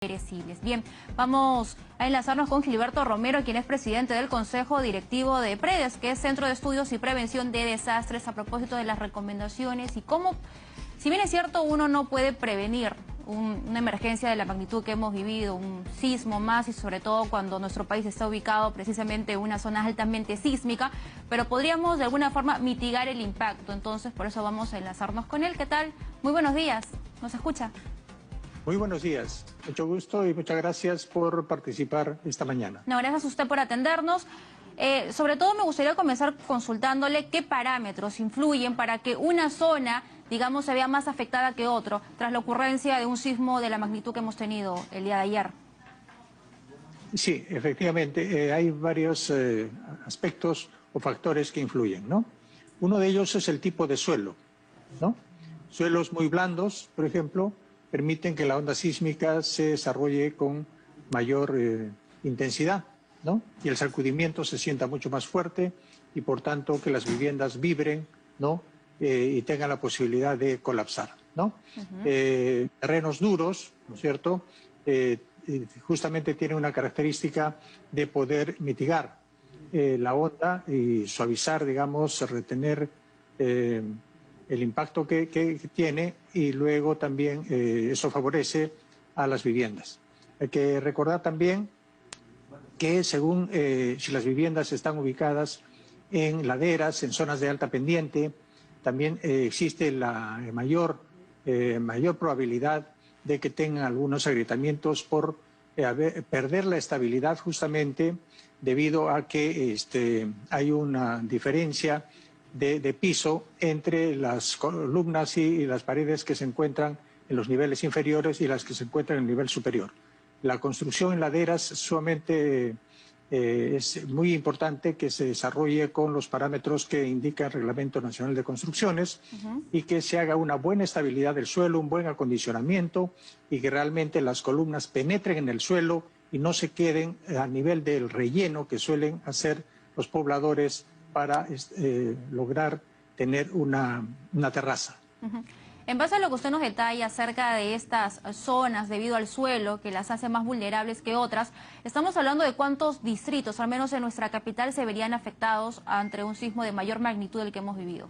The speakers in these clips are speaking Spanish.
Perecibles. Bien, vamos a enlazarnos con Gilberto Romero, quien es presidente del Consejo Directivo de PREDES, que es Centro de Estudios y Prevención de Desastres, a propósito de las recomendaciones y cómo, si bien es cierto, uno no puede prevenir una emergencia de la magnitud que hemos vivido, un sismo más, y sobre todo cuando nuestro país está ubicado precisamente en una zona altamente sísmica, pero podríamos de alguna forma mitigar el impacto. Entonces, por eso vamos a enlazarnos con él. ¿Qué tal? Muy buenos días. ¿Nos escucha? Muy buenos días, mucho gusto y muchas gracias por participar esta mañana. No, gracias a usted por atendernos. Sobre todo me gustaría comenzar consultándole qué parámetros influyen para que una zona, digamos, se vea más afectada que otro tras la ocurrencia de un sismo de la magnitud que hemos tenido el día de ayer. Sí, efectivamente, hay varios aspectos o factores que influyen, ¿no? Uno de ellos es el tipo de suelo, ¿no? Suelos muy blandos, por ejemplo, permiten que la onda sísmica se desarrolle con mayor intensidad, ¿no? Y el sacudimiento se sienta mucho más fuerte y, por tanto, que las viviendas vibren, ¿no? Y tengan la posibilidad de colapsar, ¿no? Terrenos duros, ¿no es cierto?, justamente tienen una característica de poder mitigar la onda y suavizar, digamos, retener el impacto que tiene, y luego también eso favorece a las viviendas. Hay que recordar también que según si las viviendas están ubicadas en laderas, en zonas de alta pendiente, también existe la mayor probabilidad de que tengan algunos agrietamientos por perder la estabilidad, justamente debido a que hay una diferencia de piso entre las columnas y las paredes que se encuentran en los niveles inferiores y las que se encuentran en el nivel superior. La construcción en laderas sumamente es muy importante que se desarrolle con los parámetros que indica el Reglamento Nacional de Construcciones y que se haga una buena estabilidad del suelo, un buen acondicionamiento, y que realmente las columnas penetren en el suelo y no se queden a nivel del relleno que suelen hacer los pobladores para lograr tener una terraza. En base a lo que usted nos detalla acerca de estas zonas debido al suelo que las hace más vulnerables que otras, estamos hablando de cuántos distritos, al menos en nuestra capital, se verían afectados ante un sismo de mayor magnitud del que hemos vivido.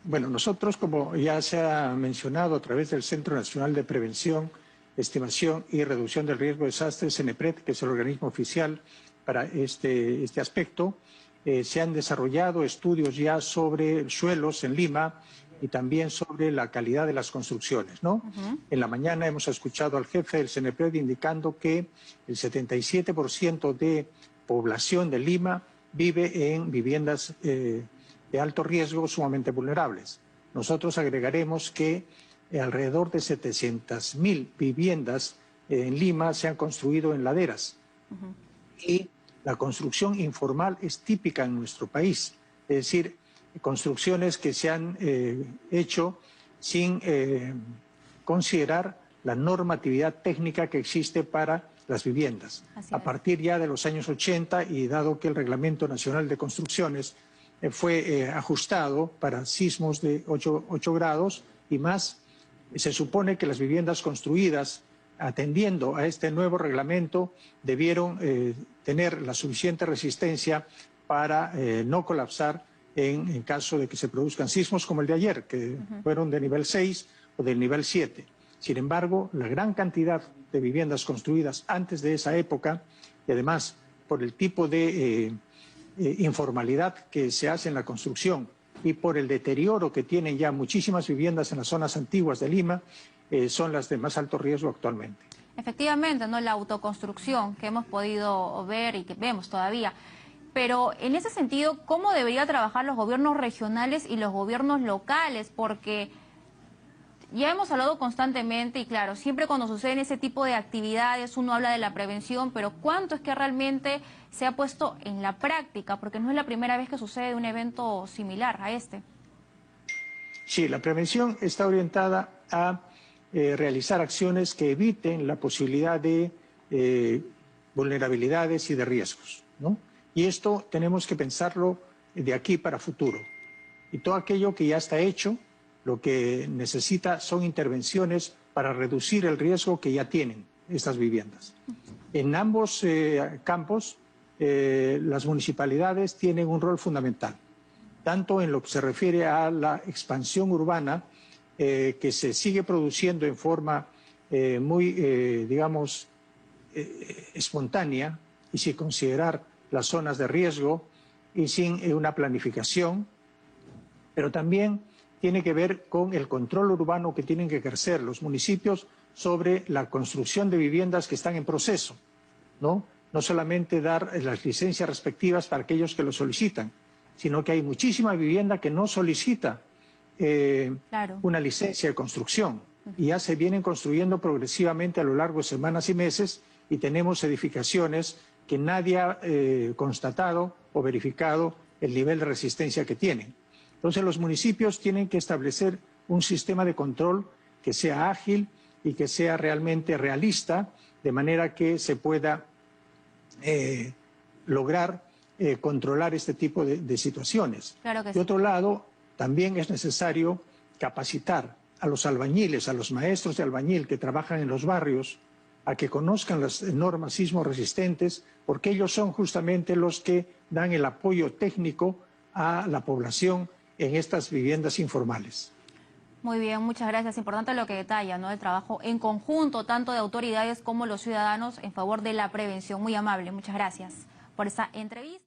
Bueno, nosotros, como ya se ha mencionado a través del Centro Nacional de Prevención, Estimación y Reducción del Riesgo de Desastres, CENEPRED, que es el organismo oficial para este aspecto, se han desarrollado estudios ya sobre suelos en Lima y también sobre la calidad de las construcciones, ¿no? En la mañana hemos escuchado al jefe del CENEPRED indicando que el 77% de población de Lima vive en viviendas de alto riesgo, sumamente vulnerables. Nosotros agregaremos que alrededor de 700.000 viviendas en Lima se han construido en laderas. Y la construcción informal es típica en nuestro país, es decir, construcciones que se han hecho sin considerar la normatividad técnica que existe para las viviendas. A partir ya de los años 80, y dado que el Reglamento Nacional de Construcciones fue ajustado para sismos de 8 grados y más, se supone que las viviendas construidas atendiendo a este nuevo reglamento debieron tener la suficiente resistencia para no colapsar en caso de que se produzcan sismos como el de ayer, que fueron de nivel 6 o del nivel 7. Sin embargo, la gran cantidad de viviendas construidas antes de esa época, y además por el tipo de informalidad que se hace en la construcción y por el deterioro que tienen ya muchísimas viviendas en las zonas antiguas de Lima, son las de más alto riesgo actualmente. Efectivamente, ¿no? La autoconstrucción que hemos podido ver y que vemos todavía. Pero en ese sentido, ¿cómo deberían trabajar los gobiernos regionales y los gobiernos locales? Porque ya hemos hablado constantemente y claro, siempre cuando suceden ese tipo de actividades uno habla de la prevención, pero ¿cuánto es que realmente se ha puesto en la práctica? Porque no es la primera vez que sucede un evento similar a este. Sí, la prevención está orientada a realizar acciones que eviten la posibilidad de vulnerabilidades y de riesgos, ¿no? Y esto tenemos que pensarlo de aquí para futuro. Y todo aquello que ya está hecho, lo que necesita son intervenciones para reducir el riesgo que ya tienen. estas viviendas. En ambos campos, las municipalidades tienen un rol fundamental, tanto en lo que se refiere a la expansión urbana, que se sigue produciendo en forma muy, digamos, espontánea y sin considerar las zonas de riesgo y sin una planificación, pero también tiene que ver con el control urbano que tienen que ejercer los municipios sobre la construcción de viviendas que están en proceso, ¿no? No solamente dar las licencias respectivas para aquellos que lo solicitan, sino que hay muchísima vivienda que no solicita una licencia de construcción y ya se vienen construyendo progresivamente a lo largo de semanas y meses y tenemos edificaciones que nadie ha constatado o verificado el nivel de resistencia que tienen. Entonces los municipios tienen que establecer un sistema de control que sea ágil y que sea realmente realista, de manera que se pueda lograr controlar este tipo de situaciones. Claro que sí. De otro lado, también es necesario capacitar a los albañiles, a los maestros de albañil que trabajan en los barrios, a que conozcan las normas sismo resistentes, porque ellos son justamente los que dan el apoyo técnico a la población en estas viviendas informales. Muy bien, muchas gracias. Importante lo que detalla, ¿no? El trabajo en conjunto, tanto de autoridades como los ciudadanos, en favor de la prevención. Muy amable, muchas gracias por esa entrevista.